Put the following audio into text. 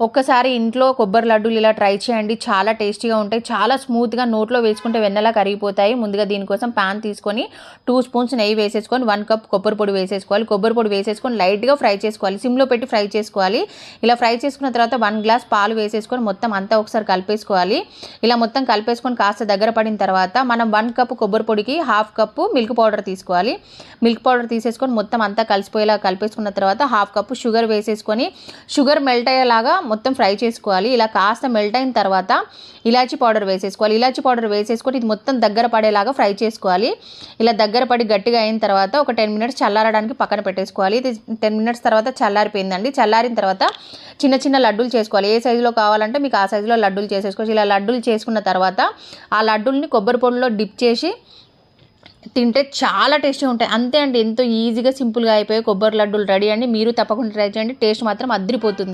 ఒక్కసారి ఇంట్లో కొబ్బరి లడ్డూలు ఇలా ట్రై చేయండి. చాలా టేస్టీగా ఉంటాయి. చాలా స్మూత్గా నోట్లో వేసుకుంటే వెన్నెలా కరిగిపోతాయి. ముందుగా దీనికోసం ప్యాన్ తీసుకొని 2 స్పూన్స్ నెయ్యి వేసేసుకొని 1 కప్ కొబ్బరి పొడి వేసేసుకోవాలి. కొబ్బరి పొడి వేసేసుకొని లైట్గా ఫ్రై చేసుకోవాలి. సిమ్లో పెట్టి ఫ్రై చేసుకోవాలి. ఇలా ఫ్రై చేసుకున్న తర్వాత 1 గ్లాస్ పాలు వేసేసుకొని మొత్తం అంతా ఒకసారి కలిపేసుకోవాలి. ఇలా మొత్తం కలిపేసుకొని కాస్త దగ్గర పడిన తర్వాత మనం 1 కప్ కొబ్బరి పొడికి 1/2 కప్పు మిల్క్ పౌడర్ తీసుకోవాలి. మిల్క్ పౌడర్ తీసేసుకొని మొత్తం అంతా కలిసిపోయేలా కలిపేసుకున్న తర్వాత 1/2 కప్పు షుగర్ వేసేసుకొని షుగర్ మెల్ట్ అయ్యేలాగా మొత్తం ఫ్రై చేసుకోవాలి. ఇలా కాస్త మెల్ట్ అయిన తర్వాత ఇలాచీ పౌడర్ వేసేసుకోవాలి. ఇలాచీ పౌడర్ వేసేసుకొని ఇది మొత్తం దగ్గర పడేలాగా ఫ్రై చేసుకోవాలి. ఇలా దగ్గర పడి గట్టిగా అయిన తర్వాత ఒక 10 మినిట్స్ చల్లారడానికి పక్కన పెట్టేసుకోవాలి. ఇది 10 మినిట్స్ తర్వాత చల్లారిపోయిందండి. చల్లారిన తర్వాత చిన్న చిన్న లడ్డూలు చేసుకోవాలి. ఏ సైజులో కావాలంటే మీకు ఆ సైజులో లడ్డూలు చేసేసుకోవచ్చు. ఇలా లడ్డూలు చేసుకున్న తర్వాత ఆ లడ్డూల్ని కొబ్బరి పొడిలో డిప్ చేసి తింటే చాలా టేస్టీగా ఉంటాయి. అంతే అండి, ఎంతో ఈజీగా సింపుల్గా అయిపోయి కొబ్బరి లడ్డూలు రెడీ అండి. మీరు తప్పకుండా ట్రై చేయండి. టేస్ట్ మాత్రం అదిరిపోతుంది.